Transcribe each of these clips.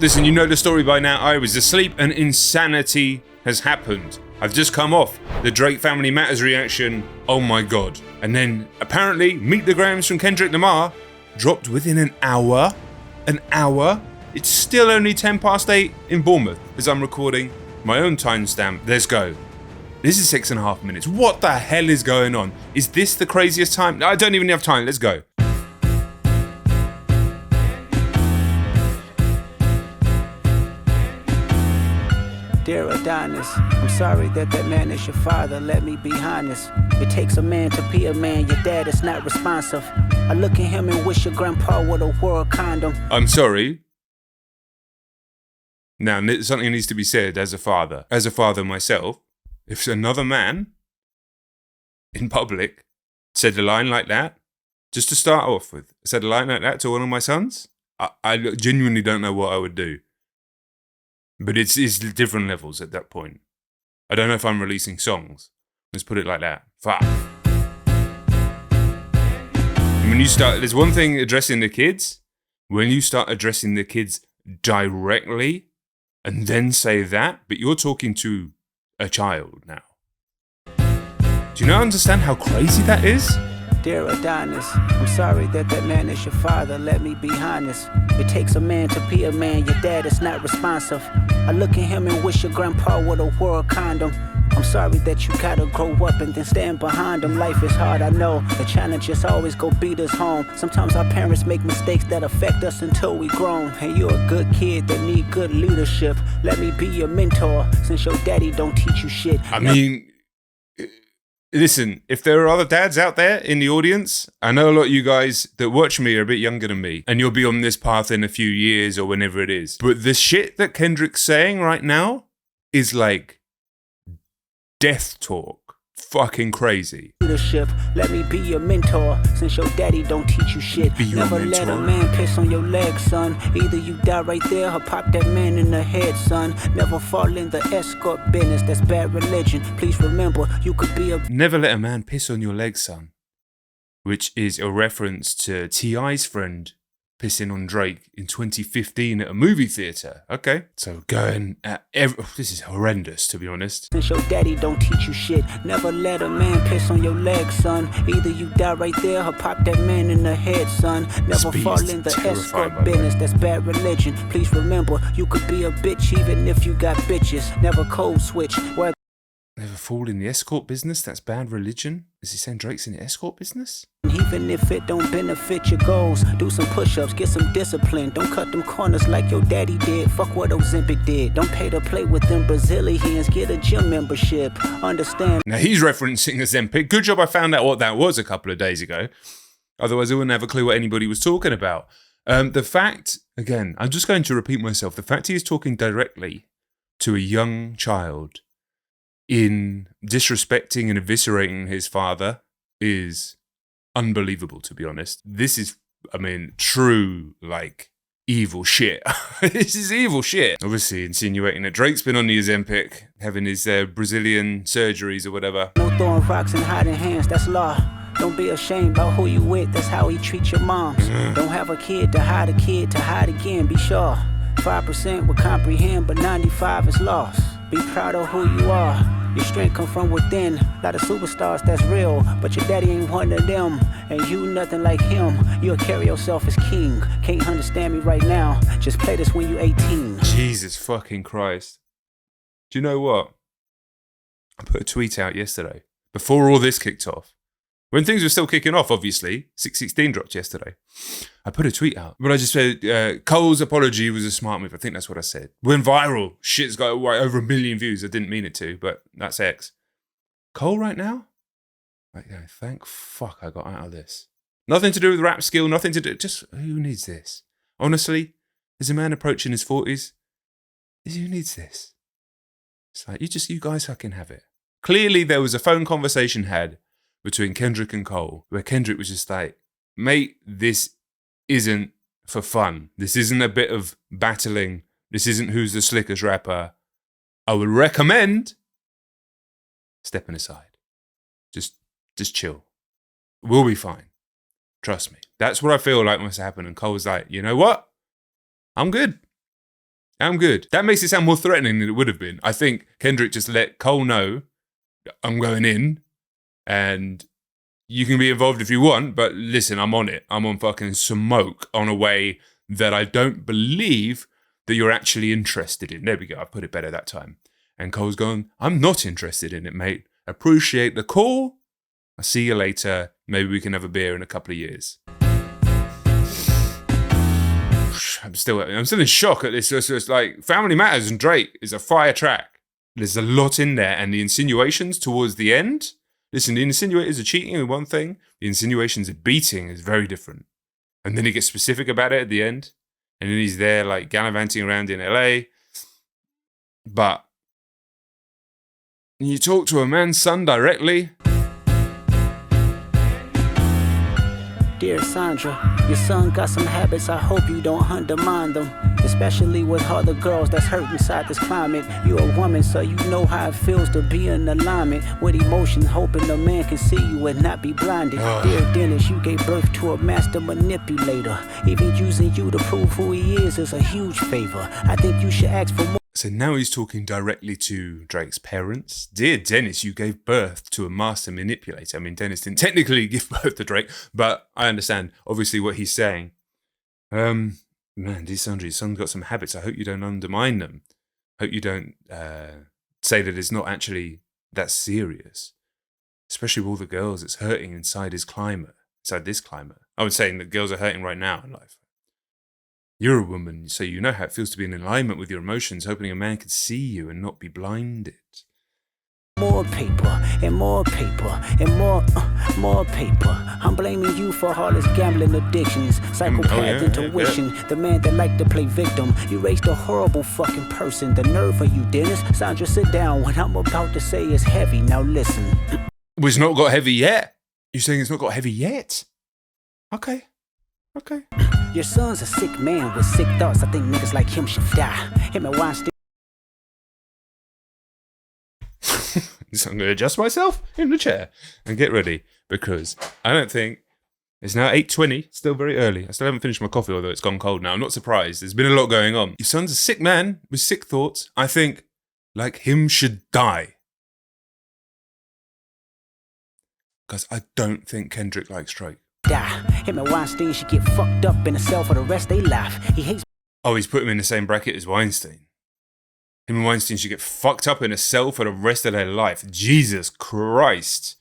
Listen, you know the story by now. I was asleep and insanity has happened. I've just come off the Drake Family Matters reaction. Oh my God. And then apparently Meet the Grams from Kendrick Lamar dropped within an hour. An hour? It's still only 8:10 in Bournemouth as I'm recording my own timestamp. Let's go. This is 6.5 minutes. What the hell is going on? Is this the craziest time? I don't even have time. Let's go. Dear Adonis, I'm sorry that man is your father. Let me be honest. It takes a man to be a man. Your dad is not responsive. I look at him and wish your grandpa would have wore a condom. I'm sorry. Now, something needs to be said as a father. As a father myself, if another man in public said a line like that, just to start off with, said a line like that to one of my sons, I genuinely don't know what I would do. But it's different levels at that point. I don't know if I'm releasing songs. Let's put it like that. Fuck. When you start, there's one thing addressing the kids. When you start addressing the kids directly and then say that, but you're talking to a child now. Do you not understand how crazy that is? Dear Adonis, I'm sorry that man is your father. Let me be honest. It takes a man to be a man. Your dad is not responsive. I look at him and wish your grandpa would have wore a condom. I'm sorry that you gotta grow up and then stand behind him. Life is hard, I know. The challenges always go beat us home. Sometimes our parents make mistakes that affect us until we grown. And you're a good kid that need good leadership. Let me be your mentor since your daddy don't teach you shit. I mean, listen, if there are other dads out there in the audience, I know a lot of you guys that watch me are a bit younger than me, and you'll be on this path in a few years or whenever it is. But the shit that Kendrick's saying right now is like death talk. Fucking crazy. Leadership, let me be your mentor since your daddy don't teach you shit. Never let a man piss on your leg, son. Either you die right there or pop that man in the head, son. Never fall in the escort business, that's bad religion. Please remember, you could be a... Never let a man piss on your leg, son. Which is a reference to T.I.'s friend pissing on Drake in 2015 at a movie theatre. Okay, so going at this is horrendous, to be honest. Since your daddy don't teach you shit, never let a man piss on your leg, son. Either you die right there or pop that man in the head, son. Never fall in the escort business, that's bad religion. Please remember, you could be a bitch even if you got bitches. Never code switch. Never fall in the escort business, that's bad religion? Is he saying Drake's in the escort business? Even if it don't benefit your goals, do some push-ups, get some discipline. Don't cut them corners like your daddy did. Fuck what Ozempic did. Don't pay to play with them Brazilians. Get a gym membership. Understand? Now he's referencing Ozempic. Good job I found out what that was a couple of days ago. Otherwise I wouldn't have a clue what anybody was talking about. The fact, again, I'm just going to repeat myself. The fact he is talking directly to a young child in disrespecting and eviscerating his father is unbelievable, to be honest. This is, I mean, true, like, evil shit. This is evil shit. Obviously insinuating that Drake's been on the Ozempic, having his Brazilian surgeries or whatever. No throwing rocks and hiding hands, that's law. Don't be ashamed about who you with, that's how he treats your moms. Don't have a kid to hide again, be sure. 5% will comprehend, but 95 is lost. Be proud of who you are. Your strength come from within. A lot of superstars, that's real, but your daddy ain't one of them. And you nothing like him. You'll carry yourself as king. Can't understand me right now. Just play this when you 18. Jesus fucking Christ. Do you know what? I put a tweet out yesterday, before all this kicked off. When things were still kicking off, obviously. 616 dropped yesterday. I put a tweet out, but I just said, Cole's apology was a smart move. I think that's what I said. Went viral. Shit's got over 1 million views. I didn't mean it to, but that's X. Cole right now? Like, yeah, thank fuck I got out of this. Nothing to do with rap skill, nothing to do, just who needs this? Honestly, as a man approaching his 40s, who needs this? It's like, you guys fucking have it. Clearly there was a phone conversation had between Kendrick and Cole, where Kendrick was just like, mate, this isn't for fun. This isn't a bit of battling. This isn't who's the slickest rapper. I would recommend stepping aside. Just chill. We'll be fine. Trust me. That's what I feel like must happen. And Cole was like, you know what? I'm good. I'm good. That makes it sound more threatening than it would have been. I think Kendrick just let Cole know, I'm going in, and you can be involved if you want, but listen, I'm on it. I'm on fucking smoke on a way that I don't believe that you're actually interested in. There we go. I put it better that time. And Cole's going, I'm not interested in it, mate. Appreciate the call. I'll see you later. Maybe we can have a beer in a couple of years. I'm still in shock at this. It's like Family Matters and Drake is a fire track. There's a lot in there, and the insinuations towards the end. Listen, the insinuators are cheating with one thing. The insinuations of beating is very different. And then he gets specific about it at the end. And then he's there like gallivanting around in LA. But you talk to a man's son directly. Dear Sandra, your son got some habits, I hope you don't undermine them. Especially with other girls that's hurt inside this climate. You're a woman, so you know how it feels to be in alignment with emotions, hoping a man can see you and not be blinded. Dear Dennis, you gave birth to a master manipulator. Even using you to prove who he is a huge favor. I think you should ask for more. So now he's talking directly to Drake's parents. Dear Dennis, you gave birth to a master manipulator. I mean, Dennis didn't technically give birth to Drake, but I understand obviously what he's saying. Man, dear Sandra, your son's got some habits. I hope you don't undermine them. I hope you don't say that it's not actually that serious. Especially with all the girls it's hurting inside this climate. I was saying that girls are hurting right now in life. You're a woman, so you know how it feels to be in alignment with your emotions, hoping a man could see you and not be blinded. More paper, and more paper, and more paper. I'm blaming you for all his gambling addictions, psychopath intuition, the man that liked to play victim. You raised a horrible fucking person. The nerve of you, Dennis. Sandra, sit down. What I'm about to say is heavy. Now listen. Well, it's not got heavy yet. You're saying it's not got heavy yet? Okay. Your son's a sick man with sick thoughts. I think niggas like him should die. Him and Weinstein. So I'm going to adjust myself in the chair and get ready, because I don't think it's now 8:20, still very early. I still haven't finished my coffee, although it's gone cold now. I'm not surprised. There's been a lot going on. Your son's a sick man with sick thoughts. I think like him should die. Because I don't think Kendrick likes Drake. Die. Him and Weinstein should get fucked up in a cell for the rest of their life. He hates. Oh, he's put him in the same bracket as Weinstein. Him and Weinstein should get fucked up in a cell for the rest of their life. Jesus Christ.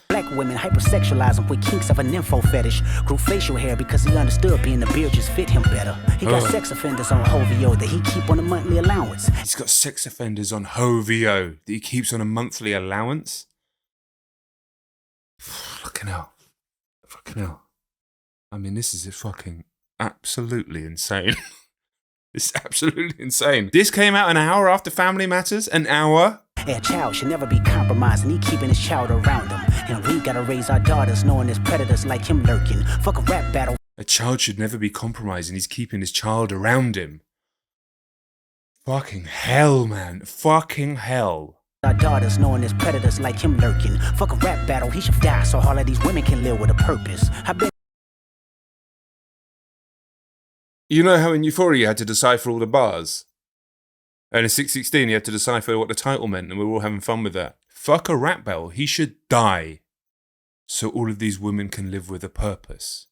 Black women hypersexualize him with kinks of an info fetish. Grew facial hair because he understood being the beard just fit him better. He got sex offenders on HOVO that he keep on a monthly allowance. He's got sex offenders on HOVO that he keeps on a monthly allowance? Fucking hell. I mean, this is fucking absolutely insane. This is absolutely insane. This came out an hour after Family Matters? An hour? A child should never be compromised, and he keeping his child around him. And we gotta raise our daughters knowing there's predators like him lurking. Fuck a rap battle. A child should never be compromised, and he's keeping his child around him. Fucking hell, man. Fucking hell. Our daughters knowing there's predators like him lurking. Fuck a rap battle, he should die so all of these women can live with a purpose. You know how in Euphoria you had to decipher all the bars? And in 616 you had to decipher what the title meant, and we were all having fun with that. Fuck a rap battle, he should die so all of these women can live with a purpose.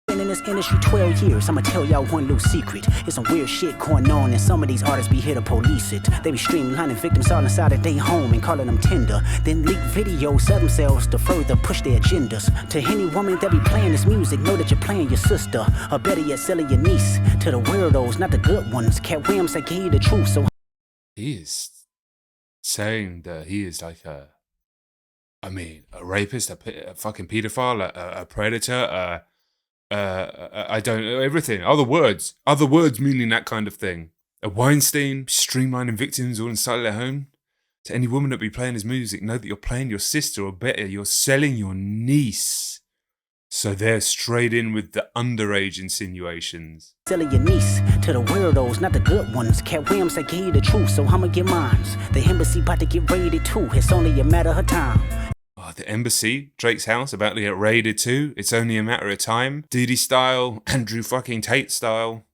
In this industry 12 years, I'ma tell y'all one little secret. There's some weird shit going on, and some of these artists be here to police it. They be streamlining victims all inside of their home and calling them tender. Then leak videos of themselves to further push their agendas. To any woman that be playing this music, know that you're playing your sister, or better yet, selling your niece. To the weirdos, not the good ones. Cat Williams, I gave you the truth, so he is saying that he is like a rapist, a fucking pedophile, a predator, I don't know, everything. Other words meaning that kind of thing. A Weinstein, streamlining victims all inside their home. To any woman that be playing his music, know that you're playing your sister, or better, you're selling your niece. So they're straight in with the underage insinuations. Selling your niece to the weirdos, not the good ones. Cat Williams, I gave you the truth, so I'ma get mines. The embassy about to get raided too. It's only a matter of time. Oh, the embassy, Drake's house, about to get raided too. It's only a matter of time. Diddy style, Andrew fucking Tate style.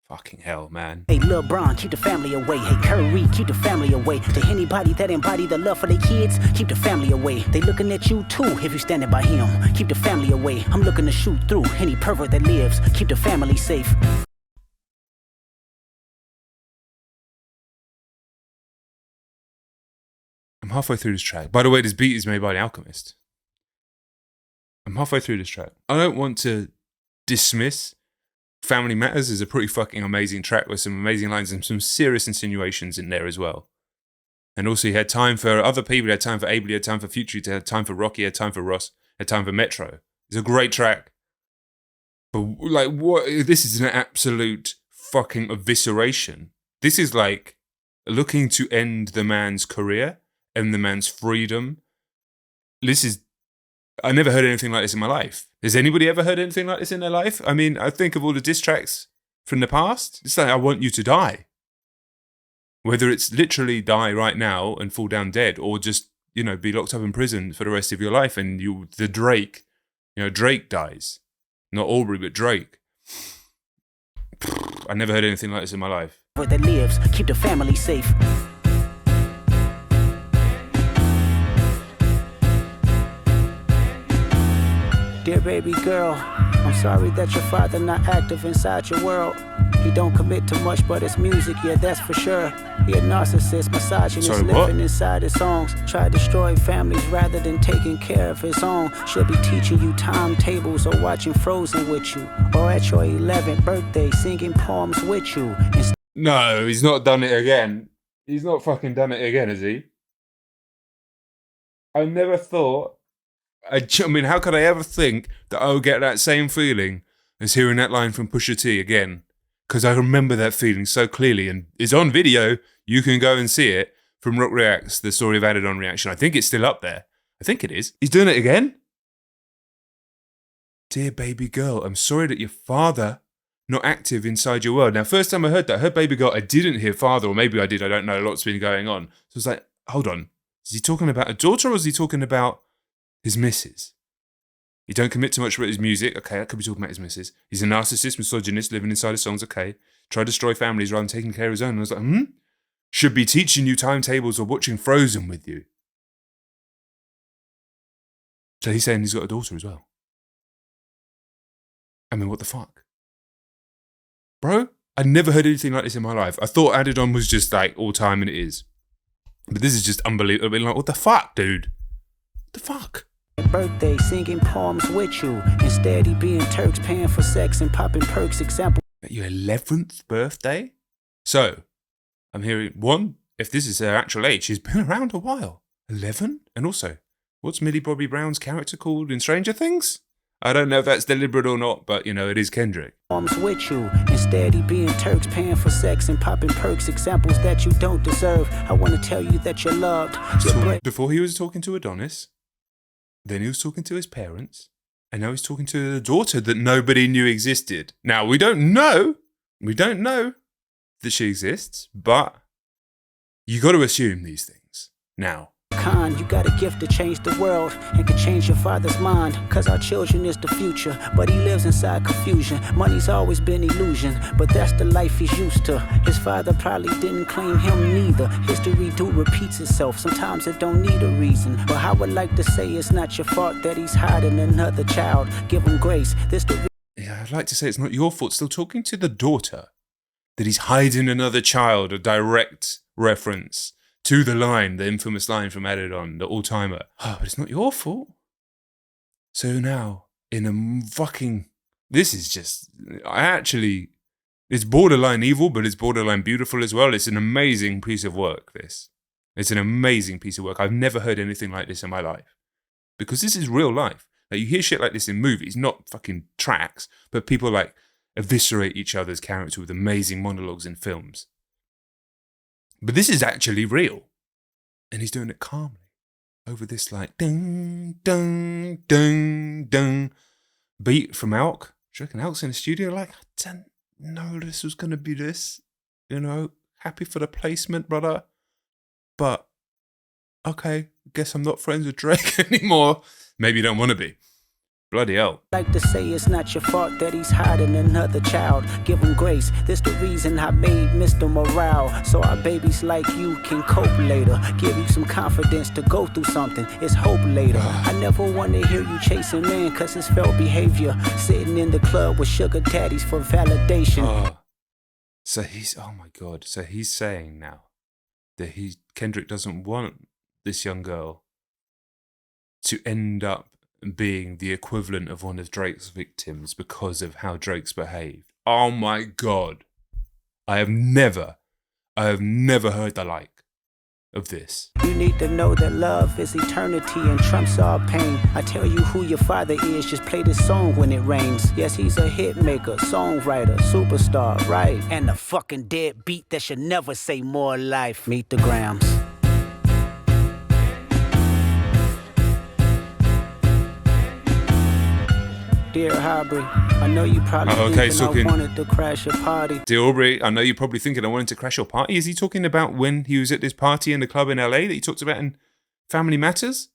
Fucking hell, man. Hey, Lil Bron, keep the family away. Hey, Curry, keep the family away. To anybody that embody the love for their kids, keep the family away. They looking at you too if you standing by him. Keep the family away. I'm looking to shoot through any pervert that lives. Keep the family safe. I'm halfway through this track. By the way, this beat is made by The Alchemist. I'm halfway through this track. I don't want to dismiss Family Matters is a pretty fucking amazing track with some amazing lines and some serious insinuations in there as well. And also he had time for other people. He had time for Abel, he had time for Future, he had time for Rocky, he had time for Ross, he had time for Metro. It's a great track. But like, what? This is an absolute fucking evisceration. This is like looking to end the man's career and the man's freedom. This is, I never heard anything like this in my life. Has anybody ever heard anything like this in their life? I mean, I think of all the diss tracks from the past. It's like, I want you to die. Whether it's literally die right now and fall down dead, or just, you know, be locked up in prison for the rest of your life and Drake dies. Not Aubrey, but Drake. I never heard anything like this in my life. That lives, keep the family safe. Dear baby girl, I'm sorry that your father not active inside your world. He don't commit to much, but it's music, yeah, that's for sure. He a narcissist, misogynist, living inside his songs. Try to destroy families rather than taking care of his own. Should be teaching you timetables or watching Frozen with you. Or at your 11th birthday, singing poems with you. No, he's not done it again. He's not fucking done it again, has he? I never thought... I mean, how could I ever think that I would get that same feeling as hearing that line from Pusha T again? Because I remember that feeling so clearly, and it's on video. You can go and see it from Rock Reacts, the story of Added On Reaction. I think it's still up there. I think it is. He's doing it again? Dear baby girl, I'm sorry that your father not active inside your world. Now, first time I heard that, I heard baby girl, I didn't hear father, or maybe I did, I don't know, a lot's been going on. So it's like, hold on. Is he talking about a daughter, or is he talking about his missus? He don't commit too much with his music. Okay, that could be talking about his missus. He's a narcissist, misogynist, living inside his songs. Okay. Try to destroy families rather than taking care of his own. And I was like, Should be teaching you timetables or watching Frozen with you. So he's saying he's got a daughter as well. I mean, what the fuck? Bro, I never heard anything like this in my life. I thought Added On was just like all time, and it is. But this is just unbelievable. Like, what the fuck, dude? What the fuck? Birthday, singing poems with you. Instead, he being Turks, paying for sex and popping perks. Example. At your 11th birthday? So, I'm hearing, one, if this is her actual age, she's been around a while. 11? And also, what's Millie Bobby Brown's character called in Stranger Things? I don't know if that's deliberate or not, but, you know, it is Kendrick. Poems with you. Instead, he being Turks, paying for sex and popping perks. Examples that you don't deserve. I want to tell you that you're loved. Before he was talking to Adonis, then he was talking to his parents, and now he's talking to the daughter that nobody knew existed. Now, we don't know that she exists, but you got to assume these things. Now, You got a gift to change the world and can change your father's mind. Cause our children is the future, but he lives inside confusion. Money's always been illusion, but that's the life he's used to. His father probably didn't claim him neither. History do repeats itself, sometimes it don't need a reason. But I would like to say it's not your fault that he's hiding another child. Give him grace, this the yeah, I'd like to say it's not your fault. Still talking to the daughter that he's hiding another child, a direct reference to the line, the infamous line from Added On, the all-timer. Oh, but it's not your fault. So now, in a fucking... This is just... It's borderline evil, but it's borderline beautiful as well. It's an amazing piece of work, this. It's an amazing piece of work. I've never heard anything like this in my life. Because this is real life. Like, you hear shit like this in movies, not fucking tracks, but people like eviscerate each other's character with amazing monologues in films. But this is actually real. And he's doing it calmly. Over this like ding, ding, ding, ding beat from Alk. Do you reckon Alk's in the studio like, I didn't know this was going to be this. You know, happy for the placement, brother. But okay, guess I'm not friends with Drake anymore. Maybe you don't want to be. Bloody hell. Like to say it's not your fault that he's hiding another child. Give him grace, this the reason I made Mr. Morale. So our babies like you can cope later. Give you some confidence to go through something, it's hope later. I never want to hear you chasing man, cause it's felt behavior. Sitting in the club with sugar daddies for validation. So he's, oh my God. So he's saying now that Kendrick doesn't want this young girl to end up being the equivalent of one of Drake's victims because of how Drake's behaved. Oh my God. I have never heard the like of this. You need to know that love is eternity and trumps all pain. I tell you who your father is, just play this song when it rains. Yes, he's a hit maker, songwriter, superstar, right? And a fucking dead beat that should never say more life. Meet the Grams. Dear Aubrey, I know you probably thinking I wanted to crash your party. Dear Aubrey, I know you're probably thinking I wanted to crash your party. Is he talking about when he was at this party in the club in LA that he talked about in Family Matters?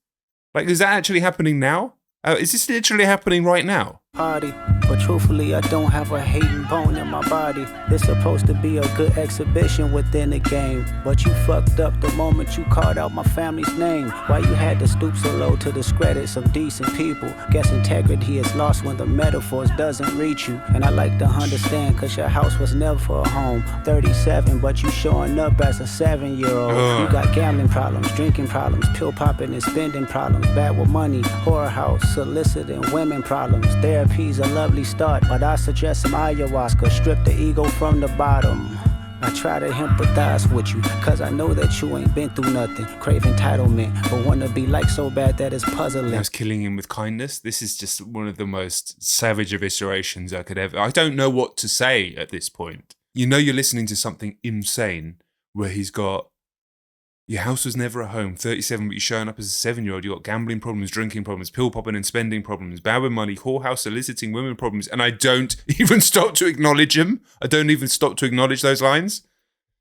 Like, is that actually happening now? Is this literally happening right now? Party, but truthfully I don't have a hating bone in my body. It's supposed to be a good exhibition within the game, but you fucked up the moment you called out my family's name. Why you had to stoop so low to discredit some decent people? Guess integrity is lost when the metaphors doesn't reach you. And I like to understand, cause your house was never a home. 37, but you showing up as a 7-year-old. You got gambling problems, drinking problems, pill popping and spending problems, bad with money, whorehouse, soliciting women problems. Therapy's a lovely start, but I suggest some ayahuasca, strip the ego from the bottom. I try to empathize with you, cause I know that you ain't been through nothing. Crave entitlement, but wanna be like so bad that it's puzzling. I was killing him with kindness. This is just one of the most savage eviscerations I could ever. I don't know what to say at this point. You know you're listening to something insane where he's got, your house was never a home, 37, but you're showing up as a 7-year-old. You got gambling problems, drinking problems, pill popping and spending problems, bad with money, whorehouse, soliciting women problems. And I don't even stop to acknowledge him. I don't even stop to acknowledge those lines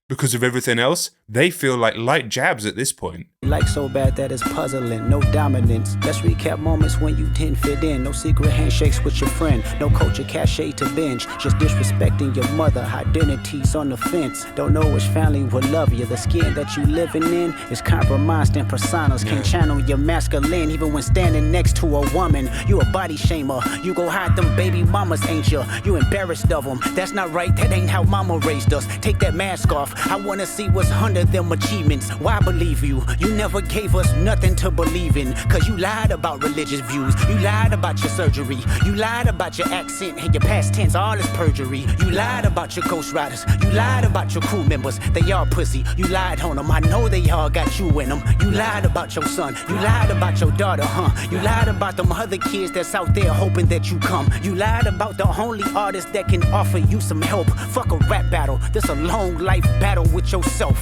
because of everything else. They feel like light jabs at this point. Like so bad that it's puzzling, no dominance. Let's recap moments when you didn't fit in. No secret handshakes with your friend, no culture cachet to binge. Just disrespecting your mother, identities on the fence. Don't know which family will love you. The skin that you living in is compromised and personas. Can't channel your masculine even when standing next to a woman. You a body shamer, you go hide them baby mamas, ain't you? You embarrassed of them, that's not right, that ain't how mama raised us. Take that mask off, I wanna see what's under them achievements. Why believe you? You never gave us nothing to believe in, cause you lied about religious views, you lied about your surgery, you lied about your accent and your past tense, all is perjury. You lied about your ghostwriters, you lied about your crew members, they all pussy, you lied on them, I know they all got you in them. You lied about your son, you lied about your daughter, you lied about them other kids that's out there hoping that you come. You lied about the only artist that can offer you some help. Fuck a rap battle, this a long life battle with yourself.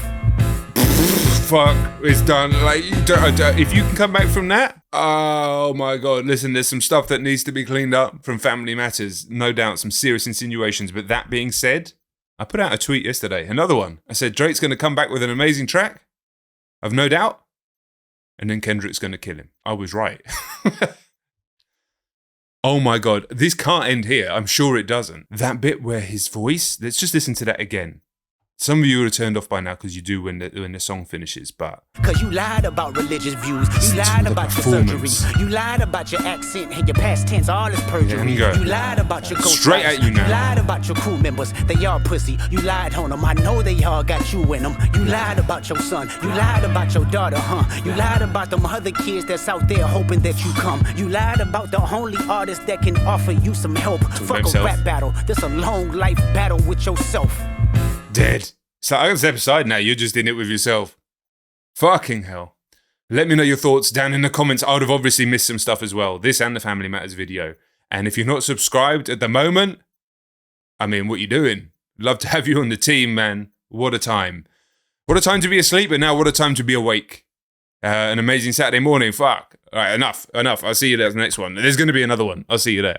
Fuck, it's done. Like, if you can come back from that, oh my God. Listen, there's some stuff that needs to be cleaned up from Family Matters. No doubt, some serious insinuations. But that being said, I put out a tweet yesterday, another one. I said, Drake's going to come back with an amazing track. I've no doubt. And then Kendrick's going to kill him. I was right. Oh my God, this can't end here. I'm sure it doesn't. That bit where his voice, let's just listen to that again. Some of you would have turned off by now because you do when the song finishes, but... Cause you lied about religious views, you lied about your surgery, you lied about your accent and your past tense, all is perjury. Yeah, you lied about your ghost straight at you now. You lied about your crew members, they all pussy, you lied on them, I know they all got you in them. You lied about your son, you lied about your daughter, you lied about them other kids that's out there hoping that you come. You lied about the only artist that can offer you some help. Fuck a rap battle, this a long life battle with yourself. Dead. So I can step aside now. You're just in it with yourself. Fucking hell. Let me know your thoughts down in the comments. I would have obviously missed some stuff as well. This and the Family Matters video. And if you're not subscribed at the moment, I mean, what you doing? Love to have you on the team, man. What a time. What a time to be asleep, but now what a time to be awake. An amazing Saturday morning. Fuck. All right, enough. I'll see you there for the next one. There's going to be another one. I'll see you there.